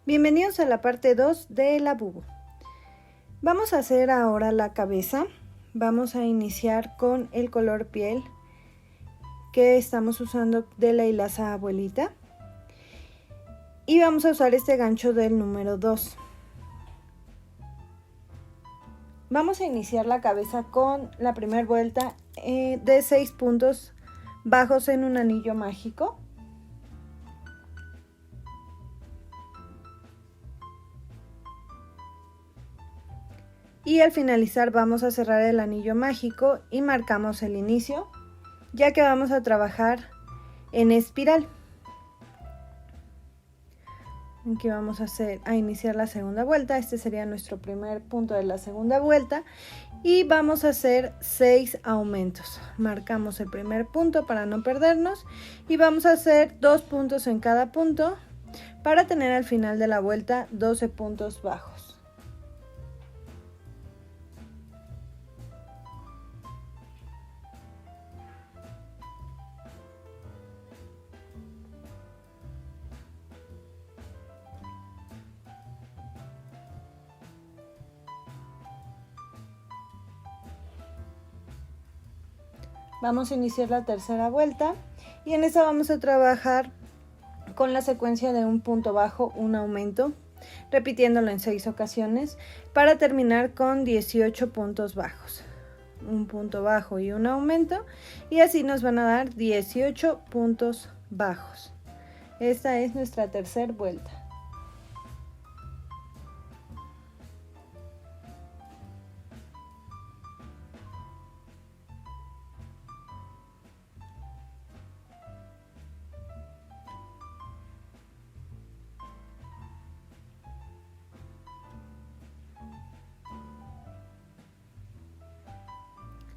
Bienvenidos a la parte 2 de la bubu. Vamos a hacer ahora la cabeza. Vamos a iniciar con el color piel que estamos usando de la hilaza abuelita. Y vamos a usar este gancho del número 2. Vamos a iniciar la cabeza con la primera vuelta de 6 puntos bajos en un anillo mágico. Y al finalizar vamos a cerrar el anillo mágico y marcamos el inicio, ya que vamos a trabajar en espiral. Aquí vamos a iniciar la segunda vuelta. Este sería nuestro primer punto de la segunda vuelta y vamos a hacer 6 aumentos. Marcamos el primer punto para no perdernos y vamos a hacer 2 puntos en cada punto para tener al final de la vuelta 12 puntos bajos. Vamos a iniciar la tercera vuelta y en esta vamos a trabajar con la secuencia de un punto bajo, un aumento, repitiéndolo en 6 ocasiones para terminar con 18 puntos bajos. Un punto bajo y un aumento y así nos van a dar 18 puntos bajos. Esta es nuestra tercera vuelta.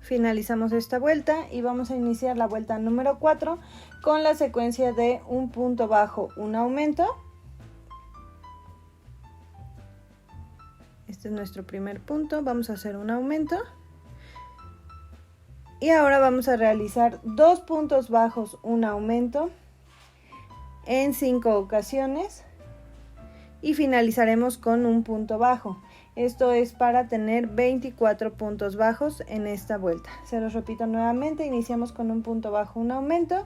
Finalizamos esta vuelta y vamos a iniciar la vuelta número 4 con la secuencia de un punto bajo, un aumento. Este es nuestro primer punto, vamos a hacer un aumento. Y ahora vamos a realizar 2 puntos bajos, un aumento en 5 ocasiones y finalizaremos con un punto bajo. Esto es para tener 24 puntos bajos en esta vuelta. Se los repito nuevamente, iniciamos con un punto bajo, un aumento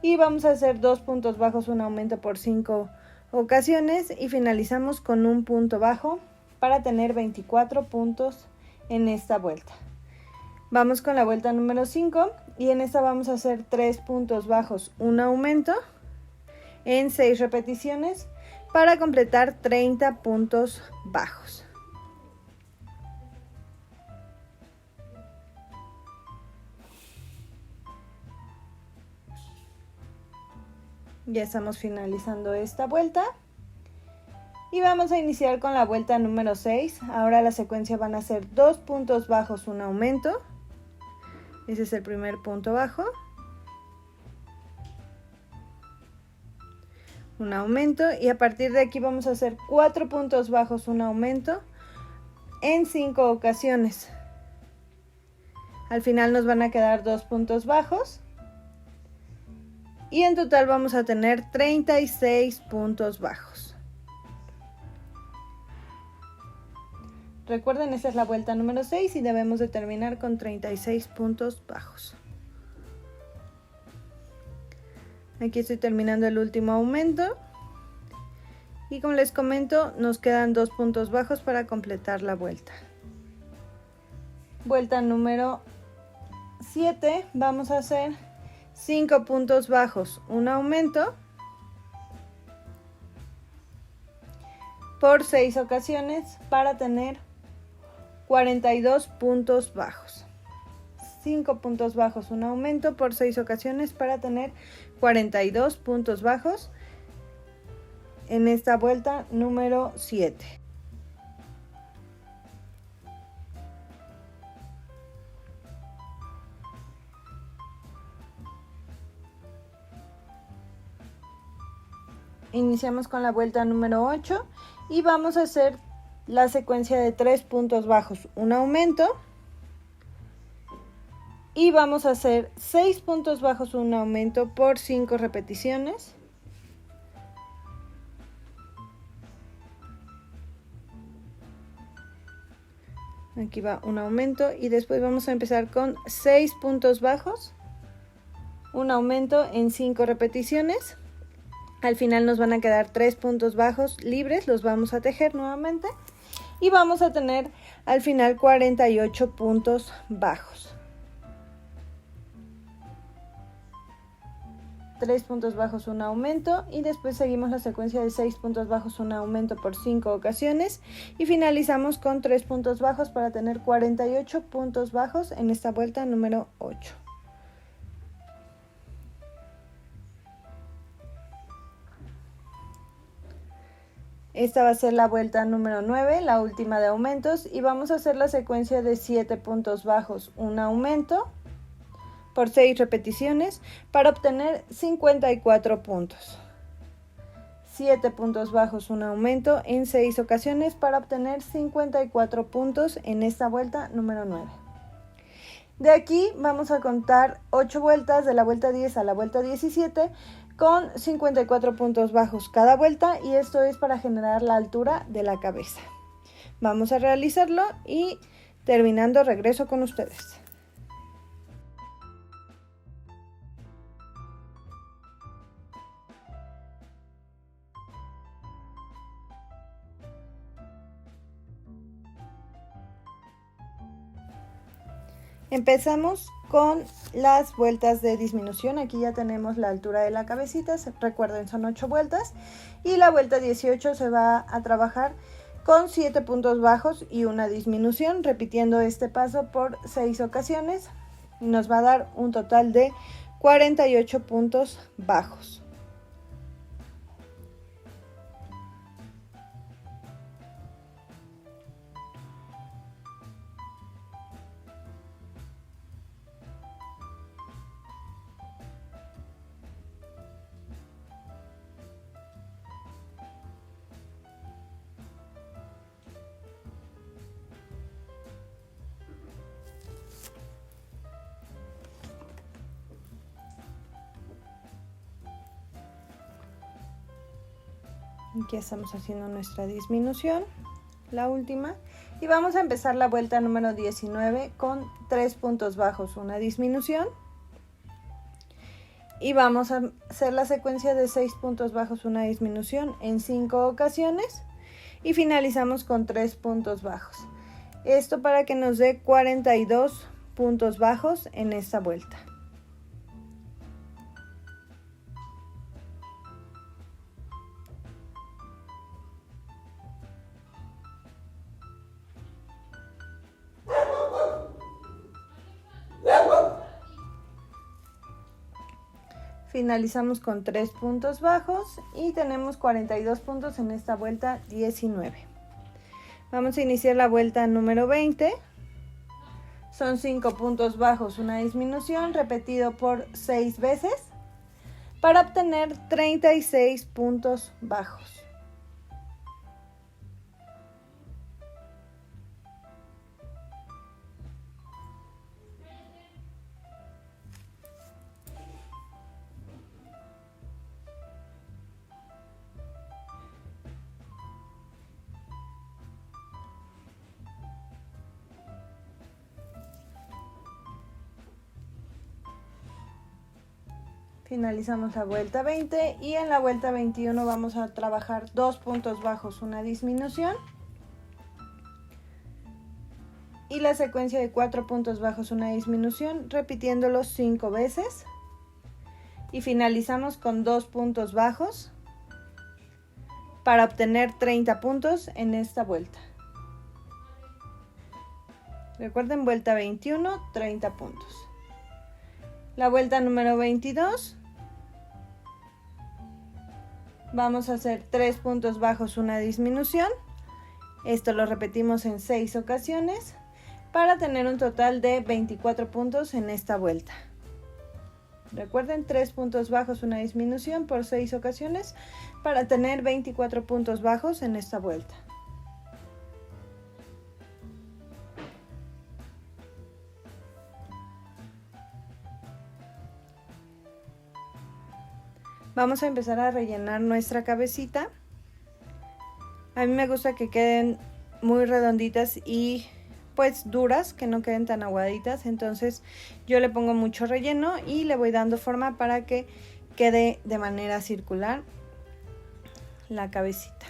y vamos a hacer 2 puntos bajos, un aumento por 5 ocasiones y finalizamos con un punto bajo para tener 24 puntos en esta vuelta. Vamos con la vuelta número 5 y en esta vamos a hacer 3 puntos bajos, un aumento en 6 repeticiones para completar 30 puntos bajos. Ya estamos finalizando esta vuelta y vamos a iniciar con la vuelta número 6. Ahora la secuencia van a ser 2 puntos bajos, un aumento. Ese es el primer punto bajo. Un aumento y a partir de aquí vamos a hacer 4 puntos bajos, un aumento en 5 ocasiones. Al final nos van a quedar 2 puntos bajos. Y en total vamos a tener 36 puntos bajos. Recuerden, esta es la vuelta número 6 y debemos de terminar con 36 puntos bajos. Aquí estoy terminando el último aumento. Y como les comento, nos quedan 2 puntos bajos para completar la vuelta. Vuelta número 7, vamos a hacer 5 puntos bajos, un aumento por 6 ocasiones para tener 42 puntos bajos. 5 puntos bajos, un aumento por 6 ocasiones para tener 42 puntos bajos en esta vuelta número 7. Iniciamos con la vuelta número 8 y vamos a hacer la secuencia de 3 puntos bajos, un aumento y vamos a hacer 6 puntos bajos, un aumento por 5 repeticiones Aquí va un aumento y después vamos a empezar con 6 puntos bajos, un aumento en 5 repeticiones. Al final nos van a quedar 3 puntos bajos libres, los vamos a tejer nuevamente y vamos a tener al final 48 puntos bajos. 3 puntos bajos, un aumento y después seguimos la secuencia de 6 puntos bajos, un aumento por 5 ocasiones y finalizamos con 3 puntos bajos para tener 48 puntos bajos en esta vuelta número 8. Esta va a ser la vuelta número 9, la última de aumentos, y vamos a hacer la secuencia de 7 puntos bajos, un aumento por 6 repeticiones para obtener 54 puntos. 7 puntos bajos, un aumento en 6 ocasiones para obtener 54 puntos en esta vuelta número 9. De aquí vamos a contar 8 vueltas de la vuelta 10 a la vuelta 17 con 54 puntos bajos cada vuelta, y esto es para generar la altura de la cabeza. Vamos a realizarlo y terminando regreso con ustedes. Empezamos con las vueltas de disminución. Aquí ya tenemos la altura de la cabecita, recuerden, son 8 vueltas, y la vuelta 18 se va a trabajar con 7 puntos bajos y una disminución, repitiendo este paso por 6 ocasiones. Nos va a dar un total de 48 puntos bajos. Aquí estamos haciendo nuestra disminución, la última, y vamos a empezar la vuelta número 19 con 3 puntos bajos, una disminución, y vamos a hacer la secuencia de 6 puntos bajos, una disminución en 5 ocasiones y finalizamos con 3 puntos bajos. Esto para que nos dé 42 puntos bajos en esta vuelta. Finalizamos con 3 puntos bajos y tenemos 42 puntos en esta vuelta 19. Vamos a iniciar la vuelta número 20. Son 5 puntos bajos, una disminución, repetido por 6 veces para obtener 36 puntos bajos. Finalizamos la vuelta 20 y en la vuelta 21 vamos a trabajar 2 puntos bajos, una disminución, y la secuencia de 4 puntos bajos, una disminución, repitiéndolo 5 veces, y finalizamos con 2 puntos bajos para obtener 30 puntos en esta vuelta. Recuerden, vuelta 21, 30 puntos. La vuelta número 22, vamos a hacer 3 puntos bajos, una disminución. Esto lo repetimos en 6 ocasiones para tener un total de 24 puntos en esta vuelta. Recuerden, 3 puntos bajos, una disminución por 6 ocasiones para tener 24 puntos bajos en esta vuelta. Vamos a empezar a rellenar nuestra cabecita. A mí me gusta que queden muy redonditas y pues duras, que no queden tan aguaditas. Entonces yo le pongo mucho relleno y le voy dando forma para que quede de manera circular la cabecita.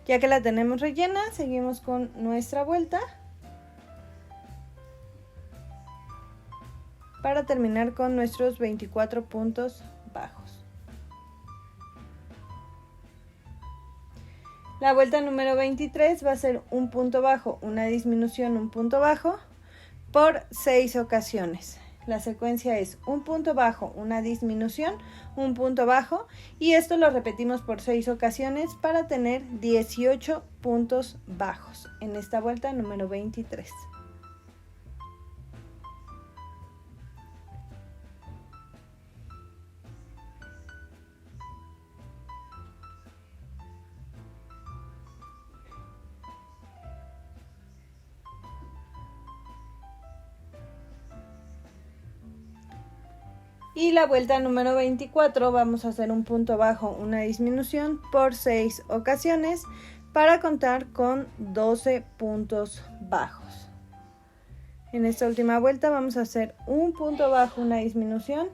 Ya que la tenemos rellena, seguimos con nuestra vuelta para terminar con nuestros 24 puntos bajos. La vuelta número 23 va a ser un punto bajo, una disminución, un punto bajo por 6 ocasiones. La secuencia es un punto bajo, una disminución, un punto bajo, y esto lo repetimos por 6 ocasiones para tener 18 puntos bajos en esta vuelta número 23. Y la vuelta número 24 vamos a hacer un punto bajo, una disminución por 6 ocasiones para contar con 12 puntos bajos. En esta última vuelta vamos a hacer un punto bajo, una disminución,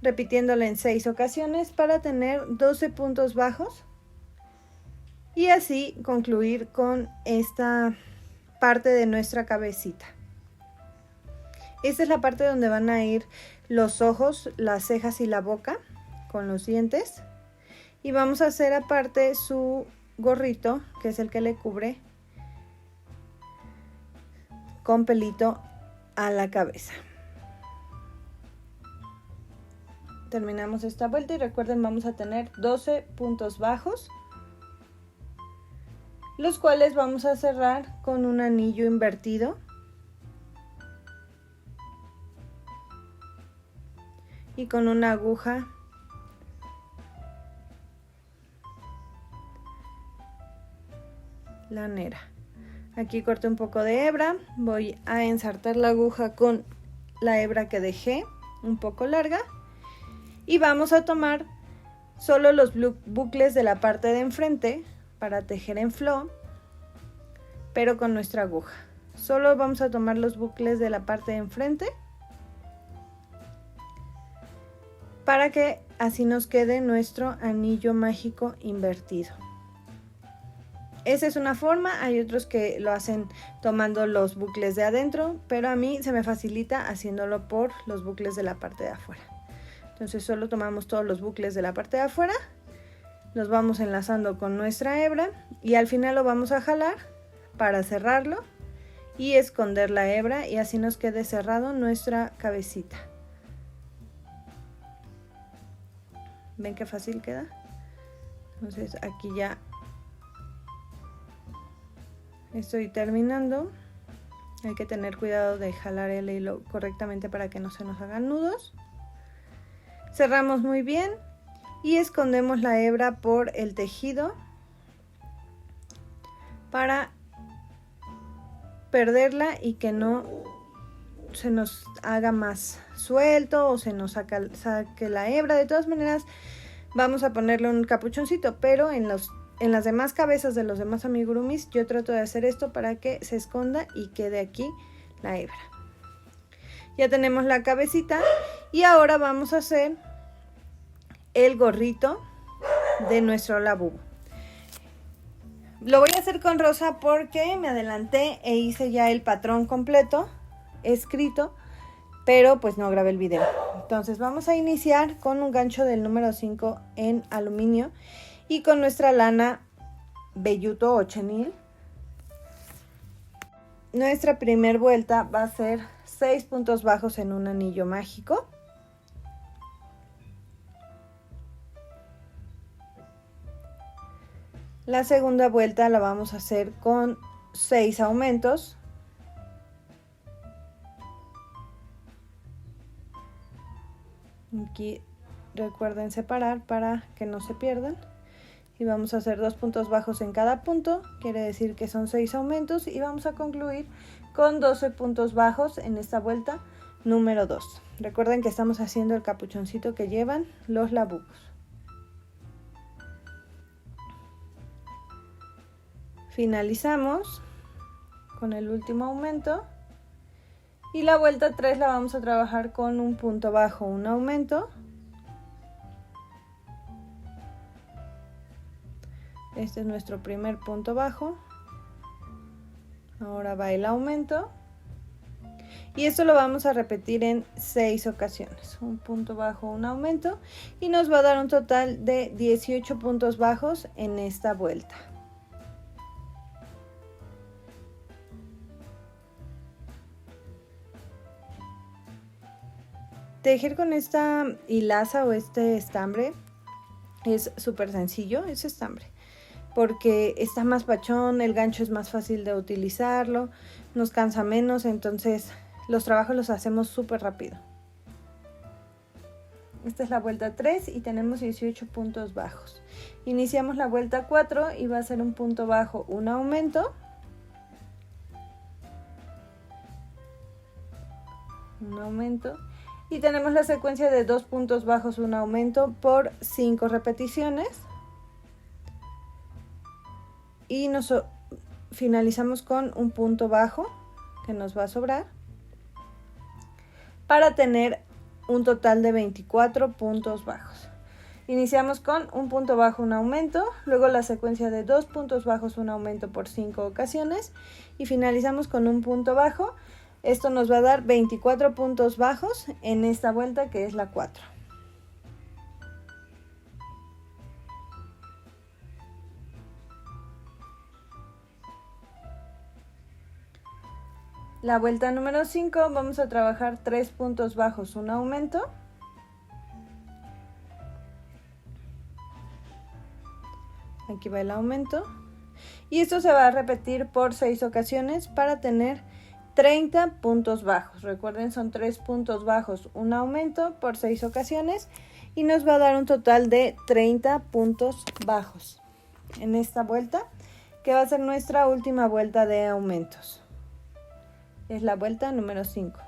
repitiéndola en 6 ocasiones para tener 12 puntos bajos y así concluir con esta parte de nuestra cabecita. Esta es la parte donde van a ir los ojos, las cejas y la boca con los dientes. Y vamos a hacer aparte su gorrito, que es el que le cubre con pelito a la cabeza. Terminamos esta vuelta y recuerden, vamos a tener 12 puntos bajos, los cuales vamos a cerrar con un anillo invertido. Y con una aguja lanera. Aquí corté un poco de hebra, voy a ensartar la aguja con la hebra que dejé un poco larga y vamos a tomar solo los bucles de la parte de enfrente para tejer en flow, pero con nuestra aguja. Solo vamos a tomar los bucles de la parte de enfrente para que así nos quede nuestro anillo mágico invertido. Esa es una forma, hay otros que lo hacen tomando los bucles de adentro, pero a mí se me facilita haciéndolo por los bucles de la parte de afuera. Entonces solo tomamos todos los bucles de la parte de afuera, los vamos enlazando con nuestra hebra y al final lo vamos a jalar para cerrarlo y esconder la hebra y así nos quede cerrado nuestra cabecita. ¿Ven qué fácil queda? Entonces aquí ya estoy terminando. Hay que tener cuidado de jalar el hilo correctamente para que no se nos hagan nudos. Cerramos muy bien y escondemos la hebra por el tejido para perderla y que no se nos haga más suelto o se nos saque la hebra. De todas maneras vamos a ponerle un capuchoncito, pero en las demás cabezas de los demás amigurumis yo trato de hacer esto para que se esconda y quede aquí la hebra. Ya tenemos la cabecita y ahora vamos a hacer el gorrito de nuestro labubu. Lo voy a hacer con rosa porque me adelanté e hice ya el patrón completo escrito, pero pues no grabé el video. Entonces vamos a iniciar con un gancho del número 5 en aluminio y con nuestra lana velluto o chenil. Nuestra primer vuelta va a ser 6 puntos bajos en un anillo mágico. La segunda vuelta la vamos a hacer con 6 aumentos. Aquí recuerden separar para que no se pierdan. Y vamos a hacer 2 puntos bajos en cada punto, quiere decir que son 6 aumentos y vamos a concluir con 12 puntos bajos en esta vuelta número 2. Recuerden que estamos haciendo el capuchoncito que llevan los labubus. Finalizamos con el último aumento. Y la vuelta 3 la vamos a trabajar con un punto bajo, un aumento. Este es nuestro primer punto bajo. Ahora va el aumento. Y esto lo vamos a repetir en 6 ocasiones. Un punto bajo, un aumento. Y nos va a dar un total de 18 puntos bajos en esta vuelta. Tejer con esta hilaza o este estambre es súper sencillo, es estambre, porque está más pachón, el gancho es más fácil de utilizarlo, nos cansa menos, entonces los trabajos los hacemos súper rápido. Esta es la vuelta 3 y tenemos 18 puntos bajos. Iniciamos la vuelta 4 y va a ser un punto bajo, un aumento. Un aumento. Y tenemos la secuencia de 2 puntos bajos, un aumento por 5 repeticiones. Y nos finalizamos con un punto bajo que nos va a sobrar para tener un total de 24 puntos bajos. Iniciamos con un punto bajo, un aumento, luego la secuencia de 2 puntos bajos, un aumento por 5 ocasiones y finalizamos con un punto bajo. Esto nos va a dar 24 puntos bajos en esta vuelta que es la 4. La vuelta número 5 vamos a trabajar 3 puntos bajos, un aumento. Aquí va el aumento. Y esto se va a repetir por 6 ocasiones para tener 30 puntos bajos. Recuerden, son 3 puntos bajos, un aumento por 6 ocasiones y nos va a dar un total de 30 puntos bajos en esta vuelta, que va a ser nuestra última vuelta de aumentos. Es la vuelta número 5.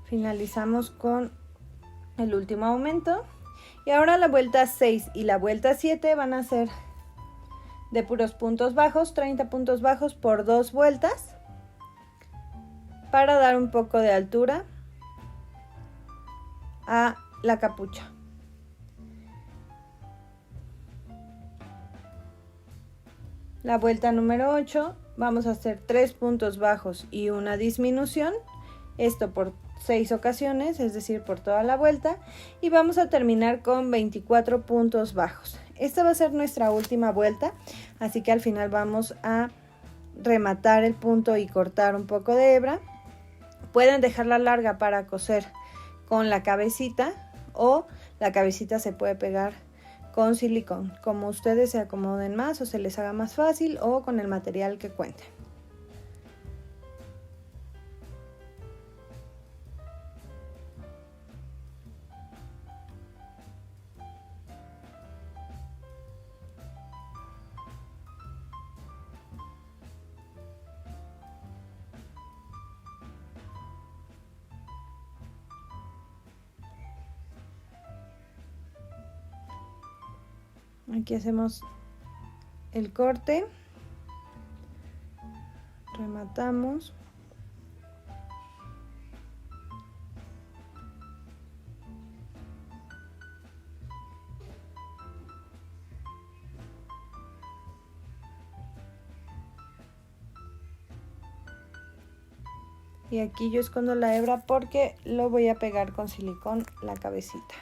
Finalizamos con el último aumento y ahora la vuelta 6 y la vuelta 7 van a ser de puros puntos bajos, 30 puntos bajos por 2 vueltas para dar un poco de altura a la capucha. La vuelta número 8 vamos a hacer 3 puntos bajos y una disminución, esto por 6 ocasiones, es decir, por toda la vuelta, y vamos a terminar con 24 puntos bajos. Esta va a ser nuestra última vuelta, así que al final vamos a rematar el punto y cortar un poco de hebra. Pueden dejarla larga para coser con la cabecita o la cabecita se puede pegar con silicón, como ustedes se acomoden más o se les haga más fácil o con el material que cuenten. Aquí hacemos el corte, rematamos. Y aquí yo escondo la hebra porque lo voy a pegar con silicón la cabecita.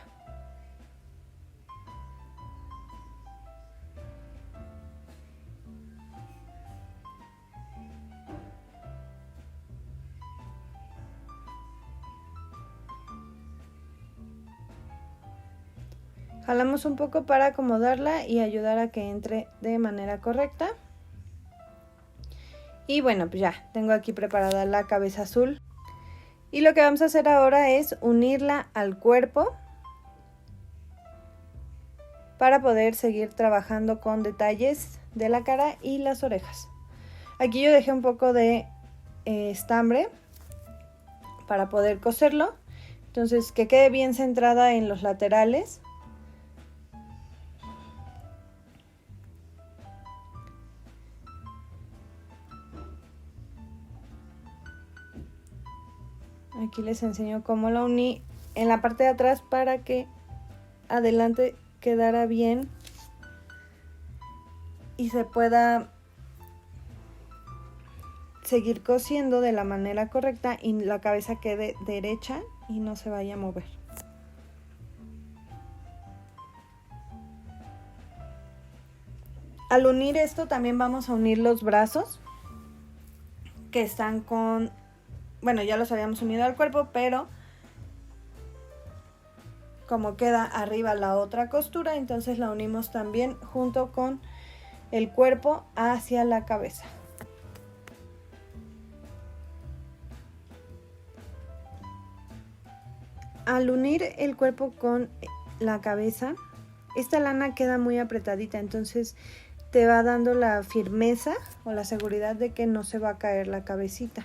Jalamos un poco para acomodarla y ayudar a que entre de manera correcta. Y bueno, pues ya tengo aquí preparada la cabeza azul. Y lo que vamos a hacer ahora es unirla al cuerpo para poder seguir trabajando con detalles de la cara y las orejas. Aquí yo dejé un poco de estambre para poder coserlo. Entonces que quede bien centrada en los laterales. Aquí les enseño cómo la uní en la parte de atrás para que adelante quedara bien y se pueda seguir cosiendo de la manera correcta y la cabeza quede derecha y no se vaya a mover. Al unir esto también vamos a unir los brazos que están con, bueno, ya los habíamos unido al cuerpo, pero como queda arriba la otra costura, entonces la unimos también junto con el cuerpo hacia la cabeza. Al unir el cuerpo con la cabeza, esta lana queda muy apretadita, entonces te va dando la firmeza o la seguridad de que no se va a caer la cabecita.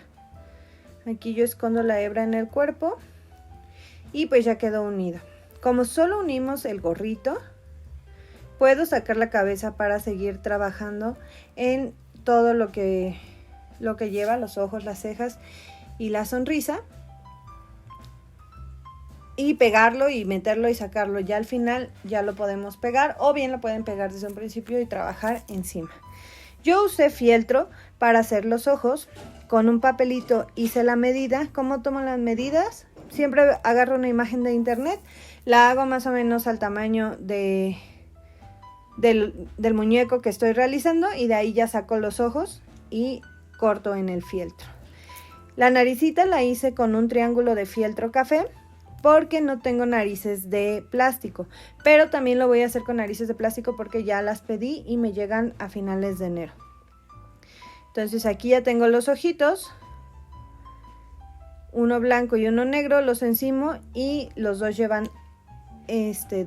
Aquí yo escondo la hebra en el cuerpo y pues ya quedó unido. Como solo unimos el gorrito, puedo sacar la cabeza para seguir trabajando en todo lo que lleva, los ojos, las cejas y la sonrisa. Y pegarlo y meterlo y sacarlo. Ya al final ya lo podemos pegar o bien lo pueden pegar desde un principio y trabajar encima. Yo usé fieltro para hacer los ojos. Con un papelito hice la medida. ¿Cómo tomo las medidas? Siempre agarro una imagen de internet. La hago más o menos al tamaño del muñeco que estoy realizando. Y de ahí ya saco los ojos y corto en el fieltro. La naricita la hice con un triángulo de fieltro café, porque no tengo narices de plástico, pero también lo voy a hacer con narices de plástico porque ya las pedí y me llegan a finales de enero. Entonces aquí ya tengo los ojitos, uno blanco y uno negro, los encimo y los dos llevan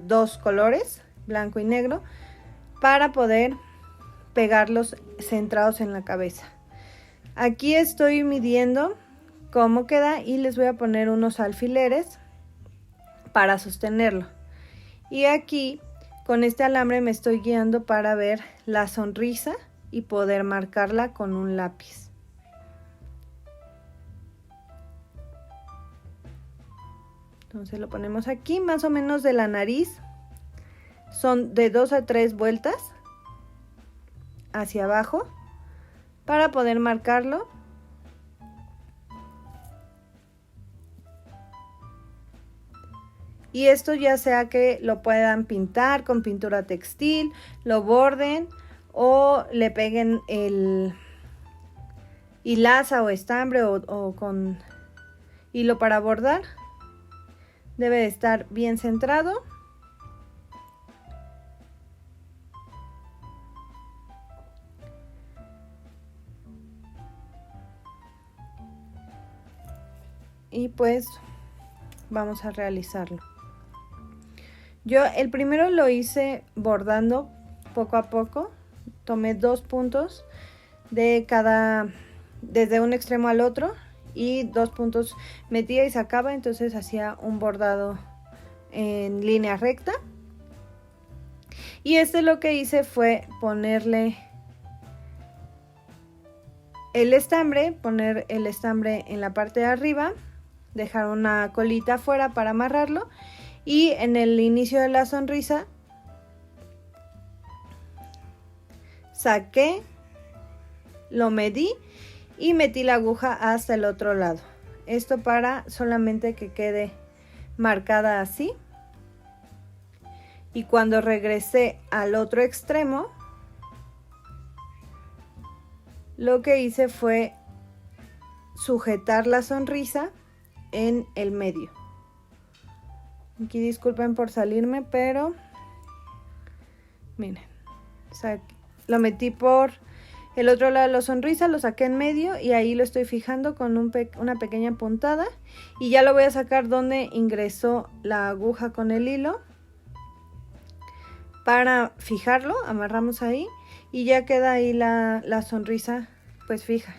dos colores, blanco y negro, para poder pegarlos centrados en la cabeza. Aquí estoy midiendo cómo queda y les voy a poner unos alfileres para sostenerlo. Y aquí con este alambre me estoy guiando para ver la sonrisa y poder marcarla con un lápiz. Entonces lo ponemos aquí, más o menos de la nariz. Son de 2 a 3 vueltas hacia abajo para poder marcarlo. Y esto ya sea que lo puedan pintar con pintura textil, lo borden o le peguen el hilaza o estambre o con hilo para bordar. Debe de estar bien centrado. Y pues vamos a realizarlo. Yo el primero lo hice bordando poco a poco. Tomé 2 puntos de cada, desde un extremo al otro, y 2 puntos metía y sacaba, entonces hacía un bordado en línea recta. Y lo que hice fue ponerle el estambre, poner el estambre en la parte de arriba, dejar una colita afuera para amarrarlo. Y en el inicio de la sonrisa saqué, lo medí y metí la aguja hasta el otro lado. Esto para solamente que quede marcada así. Y cuando regresé al otro extremo, lo que hice fue sujetar la sonrisa en el medio. Aquí disculpen por salirme, pero miren, lo metí por El otro lado de la sonrisa lo saqué en medio y ahí lo estoy fijando con una pequeña puntada. Y ya lo voy a sacar donde ingresó la aguja con el hilo. Para fijarlo, amarramos ahí y ya queda ahí la sonrisa pues fija,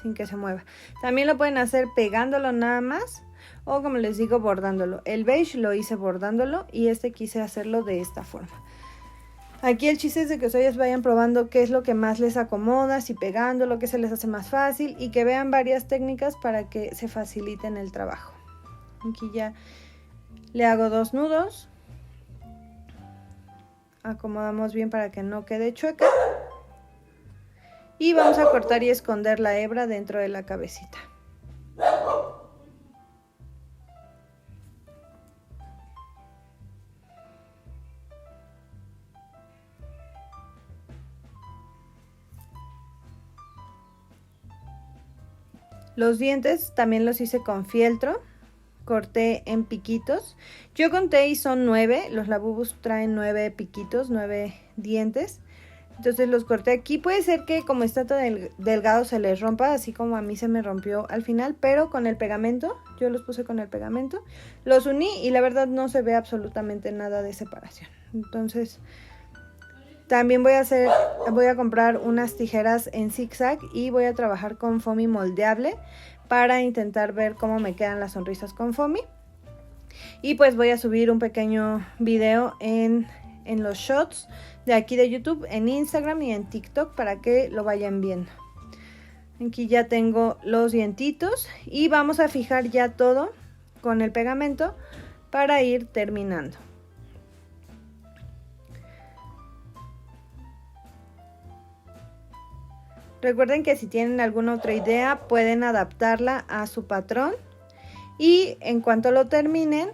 sin que se mueva. También lo pueden hacer pegándolo nada más o, como les digo, bordándolo. El beige lo hice bordándolo y este quise hacerlo de esta forma. Aquí el chiste es de que ustedes vayan probando qué es lo que más les acomoda, si pegándolo, qué se les hace más fácil y que vean varias técnicas para que se faciliten el trabajo. Aquí ya le hago 2 nudos. Acomodamos bien para que no quede chueca. Y vamos a cortar y esconder la hebra dentro de la cabecita. Los dientes también los hice con fieltro, corté en piquitos. Yo conté y son 9, los Labubus traen 9 piquitos, 9 dientes. Entonces los corté aquí. Puede ser que como está todo delgado se les rompa, así como a mí se me rompió al final, pero con el pegamento, yo los puse con el pegamento, los uní y la verdad no se ve absolutamente nada de separación. Entonces también voy a comprar unas tijeras en zigzag y voy a trabajar con foamy moldeable para intentar ver cómo me quedan las sonrisas con foamy. Y pues voy a subir un pequeño video en los shots de aquí de YouTube, en Instagram y en TikTok para que lo vayan viendo. Aquí ya tengo los dientitos y vamos a fijar ya todo con el pegamento para ir terminando. Recuerden que si tienen alguna otra idea pueden adaptarla a su patrón y en cuanto lo terminen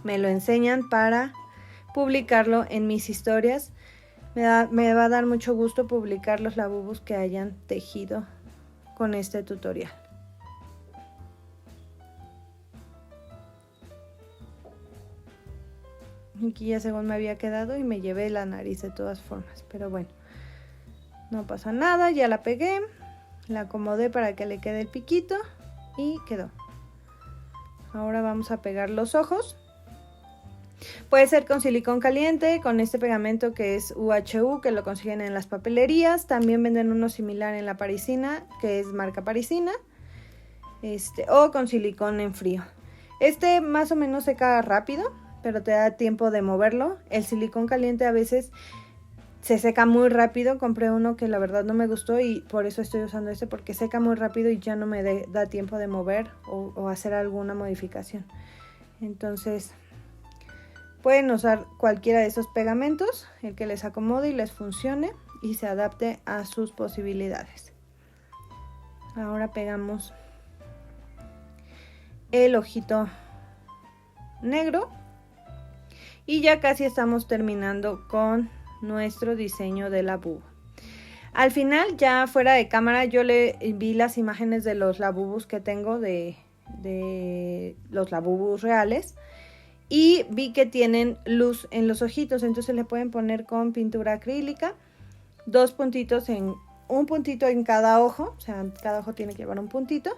me lo enseñan para publicarlo en mis historias. Me va a dar mucho gusto publicar los Labubus que hayan tejido con este tutorial. Aquí ya según me había quedado y me llevé la nariz de todas formas, pero bueno. No pasa nada, ya la pegué, la acomodé para que le quede el piquito y quedó. Ahora vamos a pegar los ojos. Puede ser con silicón caliente, con este pegamento que es UHU, que lo consiguen en las papelerías. También venden uno similar en la Parisina, que es marca Parisina. O con silicón en frío. Este más o menos seca rápido, pero te da tiempo de moverlo. El silicón caliente a veces se seca muy rápido. Compré uno que la verdad no me gustó y por eso estoy usando este, porque seca muy rápido y ya no me da tiempo de mover o hacer alguna modificación. Entonces pueden usar cualquiera de esos pegamentos, el que les acomode y les funcione y se adapte a sus posibilidades. Ahora pegamos el ojito negro y ya casi estamos terminando con nuestro diseño de Labubu. Al final, ya fuera de cámara, yo le vi las imágenes de los Labubus que tengo, de los Labubus reales, y vi que tienen luz en los ojitos, entonces le pueden poner con pintura acrílica 2 puntitos un puntito en cada ojo, o sea, cada ojo tiene que llevar un puntito,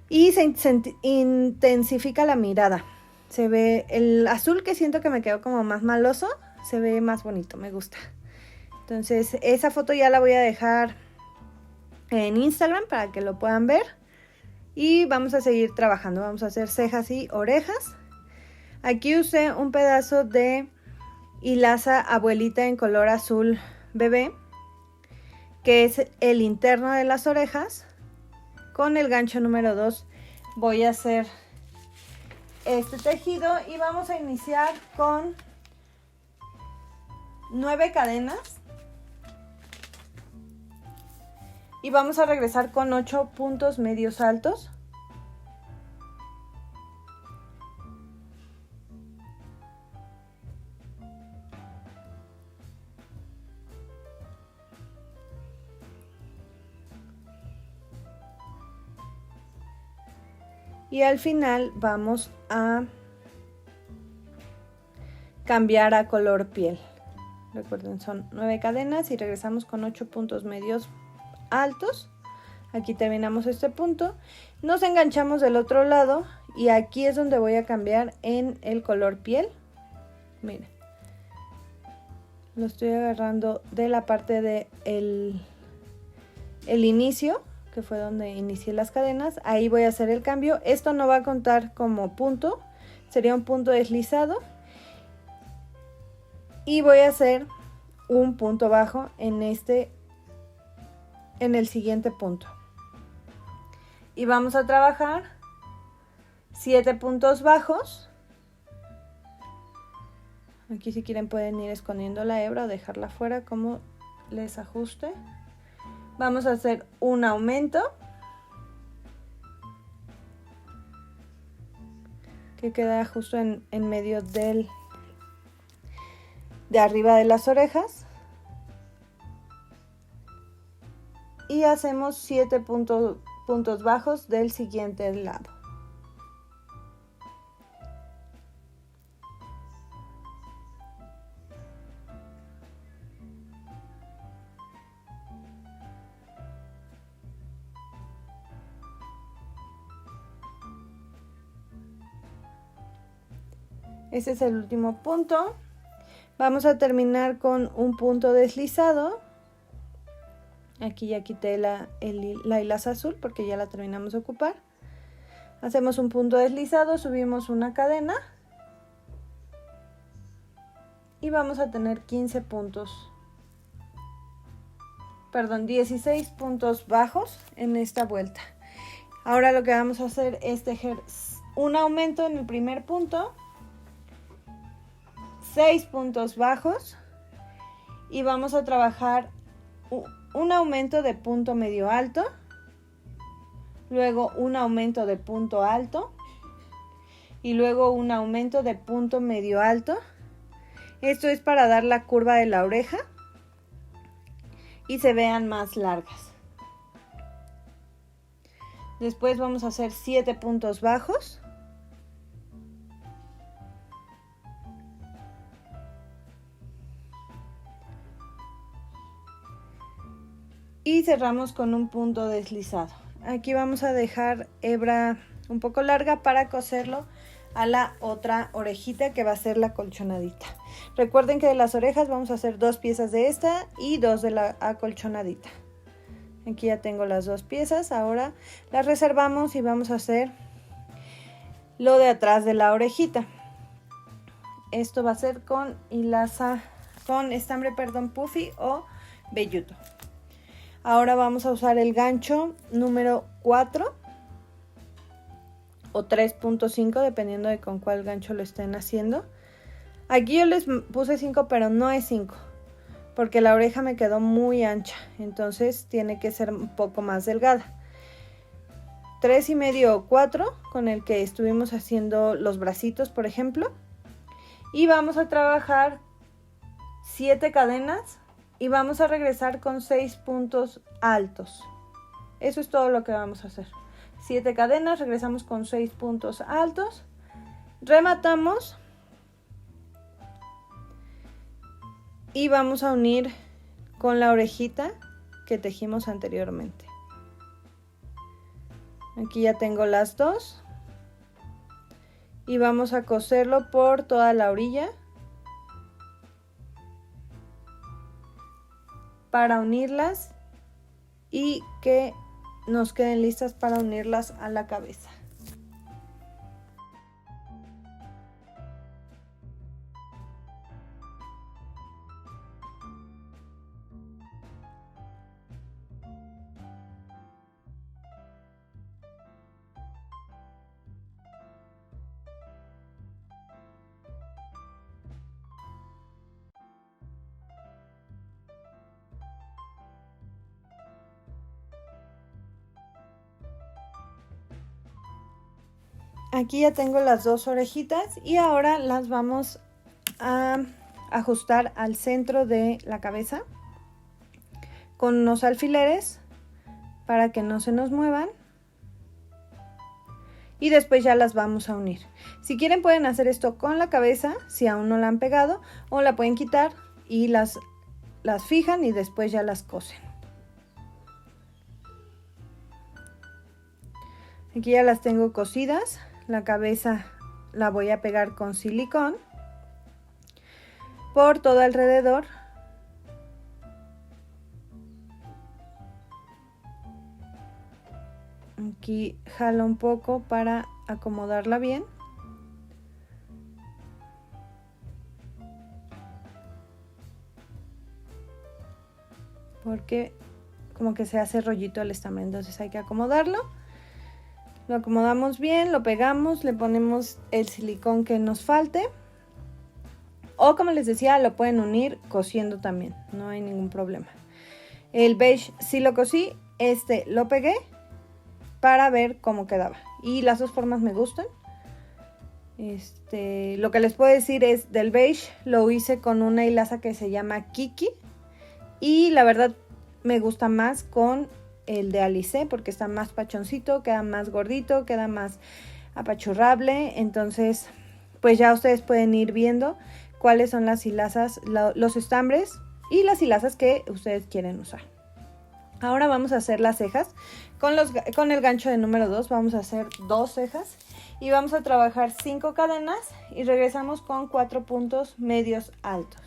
y se intensifica la mirada. Se ve el azul, que siento que me quedó como más maloso, se ve más bonito, me gusta. Entonces esa foto ya la voy a dejar en Instagram para que lo puedan ver. Y vamos a seguir trabajando, vamos a hacer cejas y orejas. Aquí usé un pedazo de hilaza abuelita en color azul bebé, que es el interno de las orejas. Con el gancho número 2 voy a hacer este tejido y vamos a iniciar con 9 cadenas y vamos a regresar con 8 puntos medios altos. Y al final vamos a cambiar a color piel. Recuerden, son 9 cadenas y regresamos con 8 puntos medios altos. Aquí terminamos este punto. Nos enganchamos del otro lado y aquí es donde voy a cambiar en el color piel. Miren. Lo estoy agarrando de la parte de el inicio, que fue donde inicié las cadenas. Ahí voy a hacer el cambio. Esto no va a contar como punto, sería un punto deslizado. Y voy a hacer un punto bajo en el siguiente punto. Y vamos a trabajar 7 puntos bajos. Aquí si quieren pueden ir escondiendo la hebra o dejarla fuera como les ajuste. Vamos a hacer un aumento que queda justo en medio de arriba de las orejas. Y hacemos 7 puntos bajos del siguiente lado. Este es el último punto. Vamos a terminar con un punto deslizado. Aquí ya quité la hilaza azul porque ya la terminamos de ocupar. Hacemos un punto deslizado, subimos una cadena. Y vamos a tener 15 puntos. Perdón, 16 puntos bajos en esta vuelta. Ahora lo que vamos a hacer es tejer un aumento en el primer punto. 6 puntos bajos. Y vamos a trabajar un aumento de punto medio alto, luego un aumento de punto alto y luego un aumento de punto medio alto. Esto es para dar la curva de la oreja y se vean más largas. Después vamos a hacer 7 puntos bajos. Y cerramos con un punto deslizado. Aquí vamos a dejar hebra un poco larga para coserlo a la otra orejita que va a ser la acolchonadita. Recuerden que de las orejas vamos a hacer 2 piezas de esta y 2 de la acolchonadita. Aquí ya tengo las 2 piezas. Ahora las reservamos y vamos a hacer lo de atrás de la orejita. Esto va a ser con hilaza, con estambre, puffy o velludo. Ahora vamos a usar el gancho número 4 o 3.5 dependiendo de con cuál gancho lo estén haciendo. Aquí yo les puse 5 pero no es 5 porque la oreja me quedó muy ancha, entonces tiene que ser un poco más delgada. 3.5 o 4 con el que estuvimos haciendo los bracitos, por ejemplo. Y vamos a trabajar 7 cadenas. Y vamos a regresar con 6 puntos altos. Eso es todo lo que vamos a hacer. 7 cadenas, regresamos con 6 puntos altos. Rematamos. Y vamos a unir con la orejita que tejimos anteriormente. Aquí ya tengo las 2. Y vamos a coserlo por toda la orilla. Para unirlas y que nos queden listas para unirlas a la cabeza. Aquí ya tengo las 2 orejitas y ahora las vamos a ajustar al centro de la cabeza con unos alfileres para que no se nos muevan y después ya las vamos a unir. Si quieren pueden hacer esto con la cabeza si aún no la han pegado, o la pueden quitar y las fijan y después ya las cosen. Aquí ya las tengo cosidas. La cabeza la voy a pegar con silicón por todo alrededor. Aquí jalo un poco para acomodarla bien. Porque como que se hace rollito el estambre, entonces hay que acomodarlo. Lo acomodamos bien, lo pegamos, le ponemos el silicón que nos falte. O como les decía, lo pueden unir cosiendo también, no hay ningún problema. El beige sí lo cosí, este lo pegué para ver cómo quedaba. Y las dos formas me gustan. Lo que les puedo decir es del beige lo hice con una hilaza que se llama Kiki. Y la verdad me gusta más con el de Alice porque está más pachoncito, queda más gordito, queda más apachurrable. Entonces, pues ya ustedes pueden ir viendo cuáles son las hilazas, los estambres y las hilazas que ustedes quieren usar. Ahora vamos a hacer las cejas. Con el gancho de número 2 vamos a hacer 2 cejas y vamos a trabajar 5 cadenas y regresamos con 4 puntos medios altos.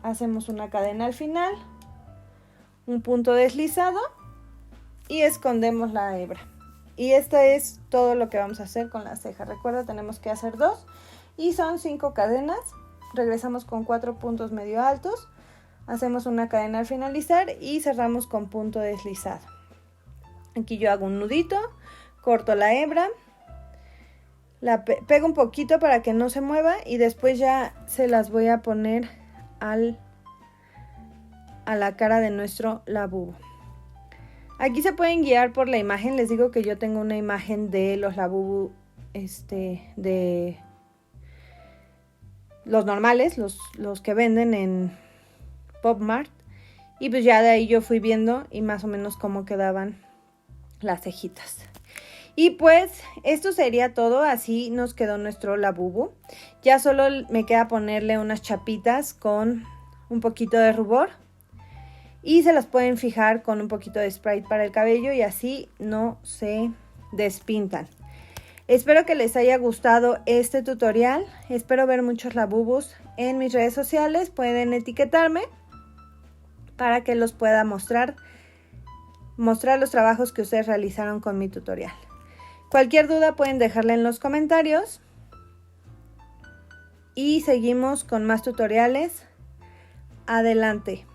Hacemos una cadena al final, un punto deslizado y escondemos la hebra. Y esto es todo lo que vamos a hacer con las cejas. Recuerda, tenemos que hacer 2 y son 5 cadenas. Regresamos con 4 puntos medio altos. Hacemos una cadena al finalizar y cerramos con punto deslizado. Aquí yo hago un nudito, corto la hebra, la pego un poquito para que no se mueva y después ya se las voy a poner a la cara de nuestro labubu. Aquí se pueden guiar por la imagen. Les digo que yo tengo una imagen de los labubu de los normales, los que venden en Pop Mart, y pues ya de ahí yo fui viendo y más o menos cómo quedaban las cejitas. Y pues esto sería todo, así nos quedó nuestro labubu. Ya solo me queda ponerle unas chapitas con un poquito de rubor y se las pueden fijar con un poquito de Sprite para el cabello y así no se despintan. Espero que les haya gustado este tutorial, espero ver muchos labubus en mis redes sociales, pueden etiquetarme para que los pueda mostrar los trabajos que ustedes realizaron con mi tutorial. Cualquier duda pueden dejarla en los comentarios y seguimos con más tutoriales. Adelante.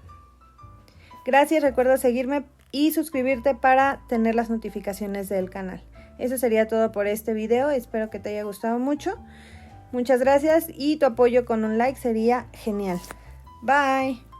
Gracias, recuerda seguirme y suscribirte para tener las notificaciones del canal. Eso sería todo por este video, espero que te haya gustado mucho. Muchas gracias y tu apoyo con un like sería genial. Bye.